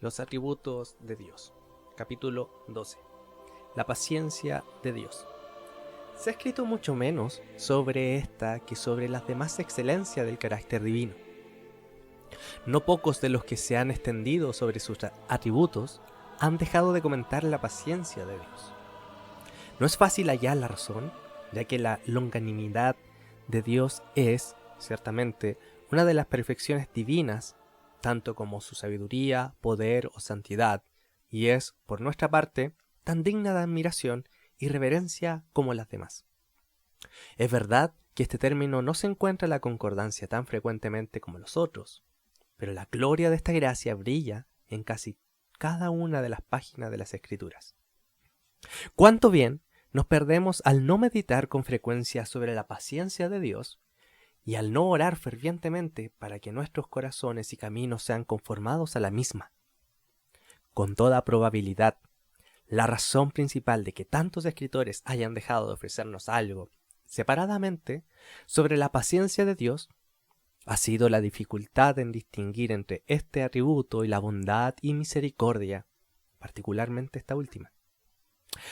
Los atributos de Dios. Capítulo 12. La paciencia de Dios. Se ha escrito mucho menos sobre esta que sobre las demás excelencias del carácter divino. No pocos de los que se han extendido sobre sus atributos han dejado de comentar la paciencia de Dios. No es fácil hallar la razón, ya que la longanimidad de Dios es, ciertamente, una de las perfecciones divinas, tanto como su sabiduría, poder o santidad, y es, por nuestra parte, tan digna de admiración y reverencia como las demás. Es verdad que este término no se encuentra en la concordancia tan frecuentemente como los otros, pero la gloria de esta gracia brilla en casi cada una de las páginas de las Escrituras. Cuánto bien nos perdemos al no meditar con frecuencia sobre la paciencia de Dios y al no orar fervientemente para que nuestros corazones y caminos sean conformados a la misma. Con toda probabilidad, la razón principal de que tantos escritores hayan dejado de ofrecernos algo separadamente sobre la paciencia de Dios ha sido la dificultad en distinguir entre este atributo y la bondad y misericordia, particularmente esta última.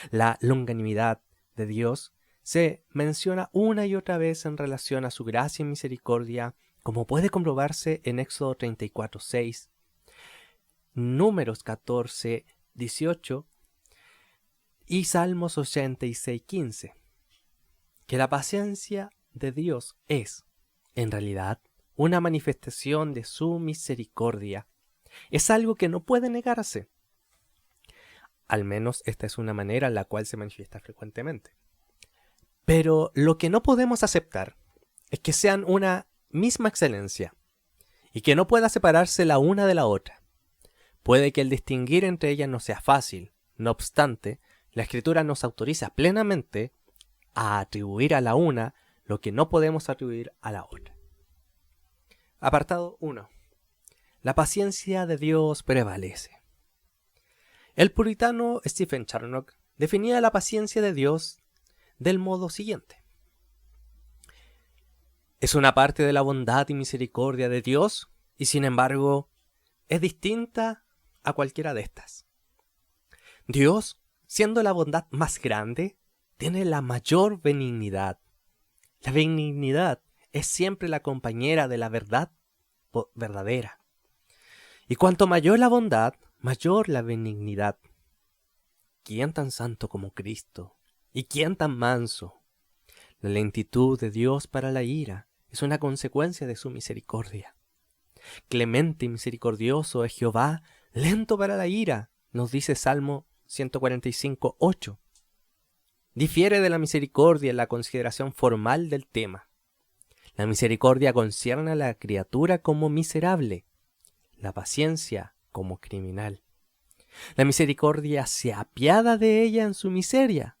La longanimidad de Dios se menciona una y otra vez en relación a su gracia y misericordia, como puede comprobarse en Éxodo 34:6, Números 14:18 y Salmos 86:15. Que la paciencia de Dios es, en realidad, una manifestación de su misericordia. Es algo que no puede negarse. Al menos esta es una manera en la cual se manifiesta frecuentemente. Pero lo que no podemos aceptar es que sean una misma excelencia y que no pueda separarse la una de la otra. Puede que el distinguir entre ellas no sea fácil, no obstante, la Escritura nos autoriza plenamente a atribuir a la una lo que no podemos atribuir a la otra. Apartado 1. La paciencia de Dios prevalece. El puritano Stephen Charnock definía la paciencia de Dios del modo siguiente. Es una parte de la bondad y misericordia de Dios y sin embargo es distinta a cualquiera de estas. Dios, siendo la bondad más grande, tiene la mayor benignidad. La benignidad es siempre la compañera de la verdad verdadera. Y cuanto mayor la bondad, mayor la benignidad. ¿Quién tan santo como Cristo? ¿Y quién tan manso? La lentitud de Dios para la ira es una consecuencia de su misericordia. Clemente y misericordioso es Jehová, lento para la ira, nos dice Salmo 145:8. Difiere de la misericordia en la consideración formal del tema. La misericordia concierne a la criatura como miserable, la paciencia como criminal. La misericordia se apiada de ella en su miseria,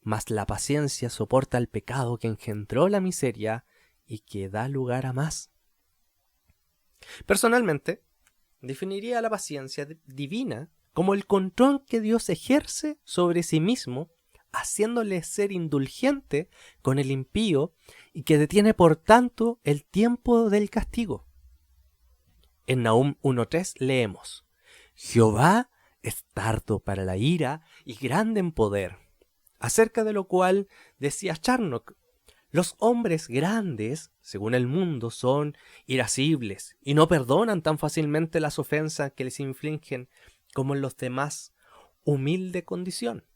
mas la paciencia soporta el pecado que engendró la miseria y que da lugar a más. Personalmente, definiría la paciencia divina como el control que Dios ejerce sobre sí mismo, haciéndole ser indulgente con el impío y que detiene por tanto el tiempo del castigo. En Nahum 1:3 leemos: Jehová es tardo para la ira y grande en poder. Acerca de lo cual decía Charnock: los hombres grandes, según el mundo, son irascibles y no perdonan tan fácilmente las ofensas que les infligen como en los demás humilde condición.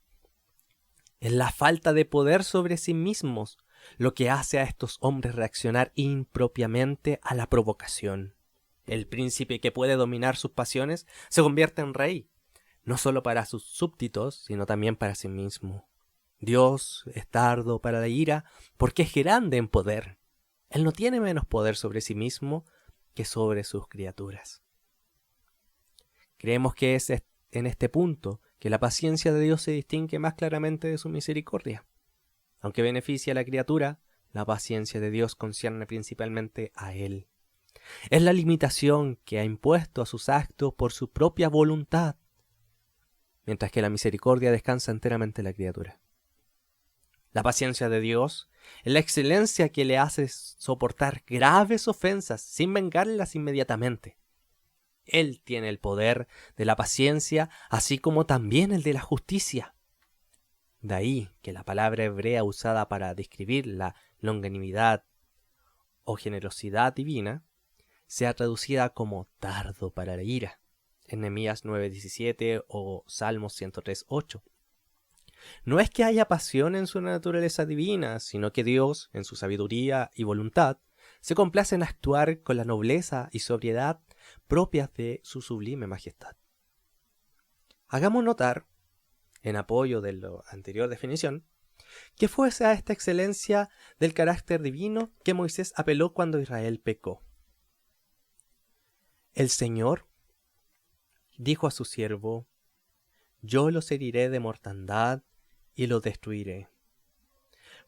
Es la falta de poder sobre sí mismos lo que hace a estos hombres reaccionar impropiamente a la provocación. El príncipe que puede dominar sus pasiones se convierte en rey, no solo para sus súbditos, sino también para sí mismo. Dios es tardo para la ira porque es grande en poder. Él no tiene menos poder sobre sí mismo que sobre sus criaturas. Creemos que es en este punto que la paciencia de Dios se distingue más claramente de su misericordia. Aunque beneficia a la criatura, la paciencia de Dios concierne principalmente a Él. Es la limitación que ha impuesto a sus actos por su propia voluntad, mientras que la misericordia descansa enteramente en la criatura. La paciencia de Dios es la excelencia que le hace soportar graves ofensas sin vengarlas inmediatamente. Él tiene el poder de la paciencia, así como también el de la justicia. De ahí que la palabra hebrea usada para describir la longanimidad o generosidad divina sea traducida como tardo para la ira, en Nehemías 9:17 o Salmos 103:8. No es que haya pasión en su naturaleza divina, sino que Dios, en su sabiduría y voluntad, se complace en actuar con la nobleza y sobriedad propias de su sublime majestad. Hagamos notar, en apoyo de la anterior definición, que fue a esta excelencia del carácter divino que Moisés apeló cuando Israel pecó. El Señor dijo a su siervo: yo los heriré de mortandad y los destruiré.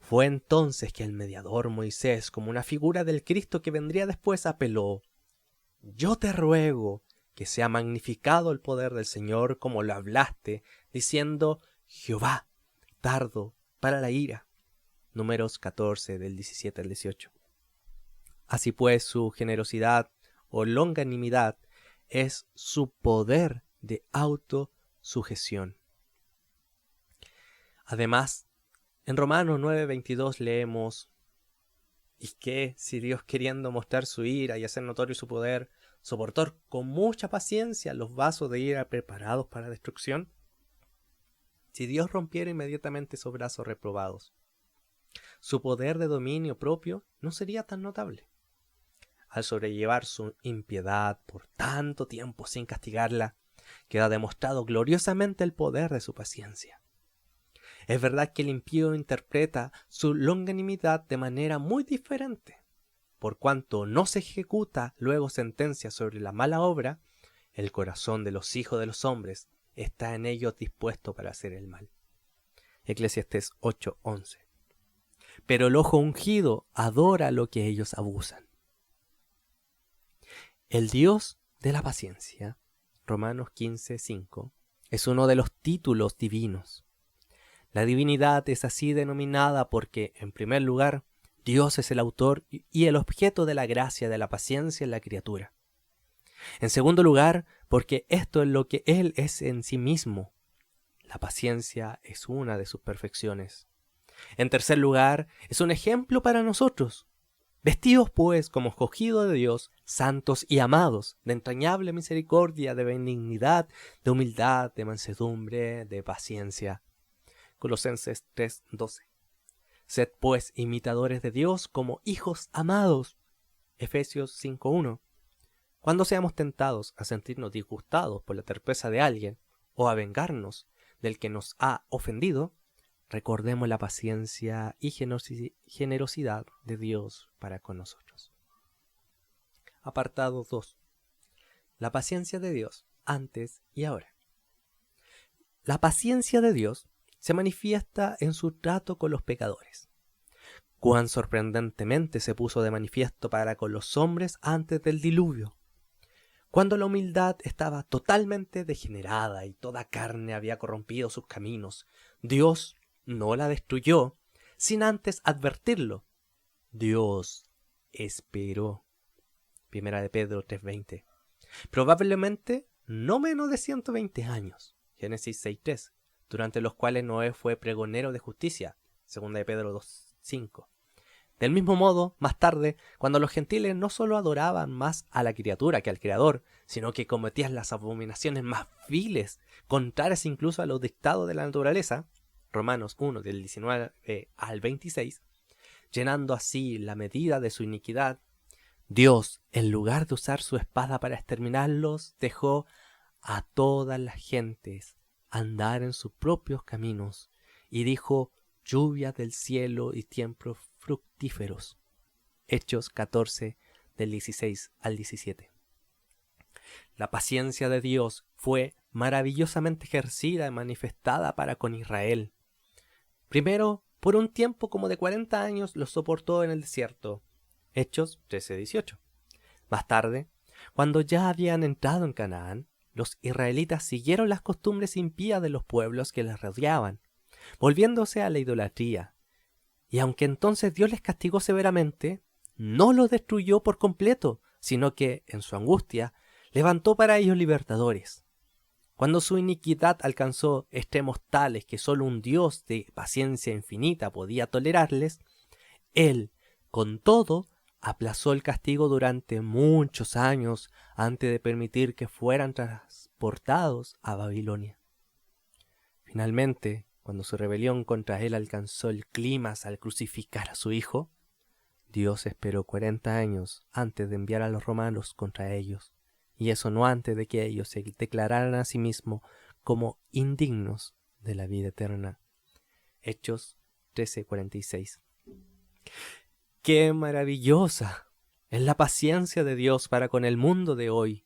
Fue entonces que el mediador Moisés, como una figura del Cristo que vendría después, apeló: yo te ruego que sea magnificado el poder del Señor como lo hablaste, diciendo: Jehová, tardo para la ira. Números 14, del 17 al 18. Así pues, su generosidad o longanimidad es su poder de autosujeción. Además, en Romanos 9:22 leemos: y que, si Dios, queriendo mostrar su ira y hacer notorio su poder, soportó con mucha paciencia los vasos de ira preparados para destrucción, si Dios rompiera inmediatamente esos brazos reprobados, su poder de dominio propio no sería tan notable. Al sobrellevar su impiedad por tanto tiempo sin castigarla, queda demostrado gloriosamente el poder de su paciencia. Es verdad que el impío interpreta su longanimidad de manera muy diferente. Por cuanto no se ejecuta luego sentencia sobre la mala obra, el corazón de los hijos de los hombres está en ellos dispuesto para hacer el mal. Eclesiastés 8:11. Pero el ojo ungido adora lo que ellos abusan. El Dios de la paciencia, Romanos 15:5, es uno de los títulos divinos. La divinidad es así denominada porque, en primer lugar, Dios es el autor y el objeto de la gracia de la paciencia en la criatura. En segundo lugar, porque esto es lo que Él es en sí mismo. La paciencia es una de sus perfecciones. En tercer lugar, es un ejemplo para nosotros. Vestidos pues como escogidos de Dios, santos y amados, de entrañable misericordia, de benignidad, de humildad, de mansedumbre, de paciencia. Colosenses 3:12. Sed pues imitadores de Dios como hijos amados. Efesios 5:1. Cuando seamos tentados a sentirnos disgustados por la torpeza de alguien o a vengarnos del que nos ha ofendido, recordemos la paciencia y generosidad de Dios para con nosotros. Apartado 2. La paciencia de Dios antes y ahora. La paciencia de Dios se manifiesta en su trato con los pecadores. Cuán sorprendentemente se puso de manifiesto para con los hombres antes del diluvio, cuando la humildad estaba totalmente degenerada y toda carne había corrompido sus caminos. Dios no la destruyó sin antes advertirlo. Dios esperó. Primera de Pedro 3:20. Probablemente no menos de 120 años. Génesis 6:3. Durante los cuales Noé fue pregonero de justicia. Segunda de Pedro 2:5. Del mismo modo, más tarde, cuando los gentiles no solo adoraban más a la criatura que al Creador, sino que cometían las abominaciones más viles, contrarias incluso a los dictados de la naturaleza, Romanos 1 del 19 al 26, llenando así la medida de su iniquidad, Dios, en lugar de usar su espada para exterminarlos, dejó a todas las gentes andar en sus propios caminos, y dijo: lluvia del cielo y tiempos fructíferos. Hechos 14 del 16 al 17. La paciencia de Dios fue maravillosamente ejercida y manifestada para con Israel. Primero, por un tiempo como de 40 años los soportó en el desierto. Hechos 13:18. Más tarde, cuando ya habían entrado en Canaán, los israelitas siguieron las costumbres impías de los pueblos que les rodeaban, volviéndose a la idolatría. Y aunque entonces Dios les castigó severamente, no los destruyó por completo, sino que, en su angustia, levantó para ellos libertadores. Cuando su iniquidad alcanzó extremos tales que solo un Dios de paciencia infinita podía tolerarles, Él, con todo, aplazó el castigo durante muchos años antes de permitir que fueran transportados a Babilonia. Finalmente, cuando su rebelión contra Él alcanzó el clímax al crucificar a su Hijo, Dios esperó 40 años antes de enviar a los romanos contra ellos. Y eso no antes de que ellos se declararan a sí mismos como indignos de la vida eterna. Hechos 13:46. ¡Qué maravillosa es la paciencia de Dios para con el mundo de hoy!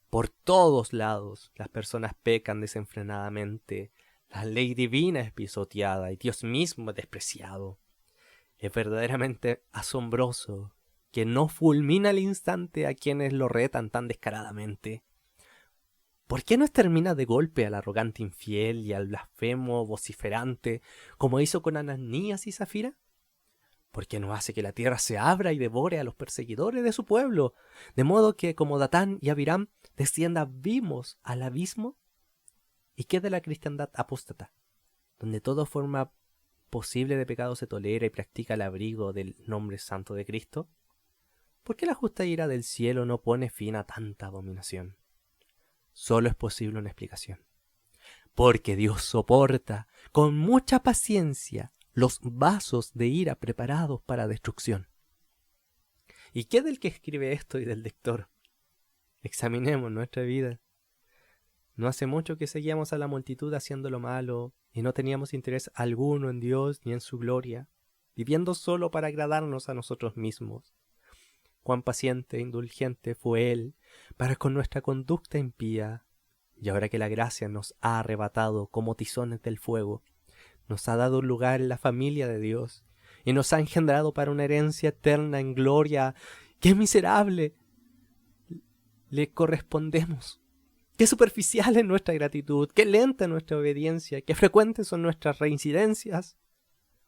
Por todos lados las personas pecan desenfrenadamente, la ley divina es pisoteada y Dios mismo es despreciado. Es verdaderamente asombroso que no fulmina al instante a quienes lo retan tan descaradamente. ¿Por qué no extermina de golpe al arrogante infiel y al blasfemo vociferante, como hizo con Ananías y Zafira? ¿Por qué no hace que la tierra se abra y devore a los perseguidores de su pueblo, de modo que, como Datán y Abiram, descienda vivos al abismo? ¿Y qué de la cristiandad apóstata, donde toda forma posible de pecado se tolera y practica el abrigo del nombre santo de Cristo? ¿Por qué la justa ira del cielo no pone fin a tanta abominación? Solo es posible una explicación. Porque Dios soporta con mucha paciencia los vasos de ira preparados para destrucción. ¿Y qué del que escribe esto y del lector? Examinemos nuestra vida. No hace mucho que seguíamos a la multitud haciendo lo malo y no teníamos interés alguno en Dios ni en su gloria, viviendo solo para agradarnos a nosotros mismos. Cuán paciente e indulgente fue Él para con nuestra conducta impía, y ahora que la gracia nos ha arrebatado como tizones del fuego, nos ha dado un lugar en la familia de Dios, y nos ha engendrado para una herencia eterna en gloria. ¡Qué miserable le correspondemos! ¡Qué superficial es nuestra gratitud! ¡Qué lenta nuestra obediencia! ¡Qué frecuentes son nuestras reincidencias!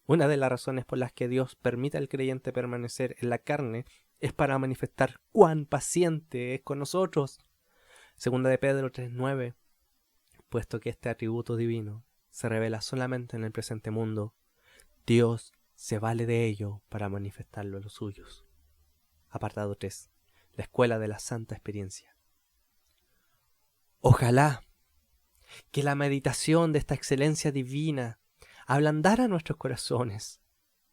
Una de las razones por las que Dios permite al creyente permanecer en la carne es para manifestar cuán paciente es con nosotros. Segunda de Pedro 3:9. Puesto que este atributo divino se revela solamente en el presente mundo, Dios se vale de ello para manifestarlo a los suyos. Apartado 3. La escuela de la santa experiencia. Ojalá que la meditación de esta excelencia divina ablandara nuestros corazones,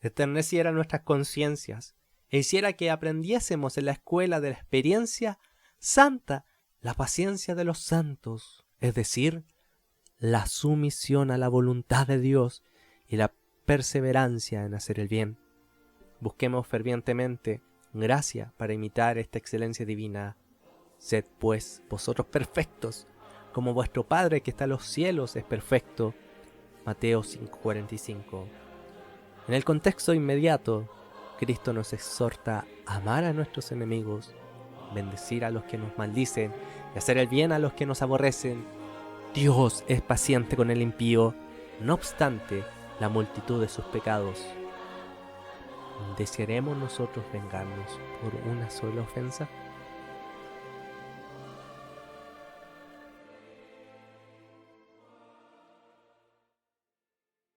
eterneciera nuestras conciencias e hiciera que aprendiésemos en la escuela de la experiencia santa la paciencia de los santos, es decir, la sumisión a la voluntad de Dios y la perseverancia en hacer el bien. Busquemos fervientemente gracia para imitar esta excelencia divina. Sed pues vosotros perfectos, como vuestro Padre que está en los cielos es perfecto. Mateo 5:45. En el contexto inmediato, Cristo nos exhorta a amar a nuestros enemigos, bendecir a los que nos maldicen y hacer el bien a los que nos aborrecen. Dios es paciente con el impío, no obstante la multitud de sus pecados. ¿Desearemos nosotros vengarnos por una sola ofensa?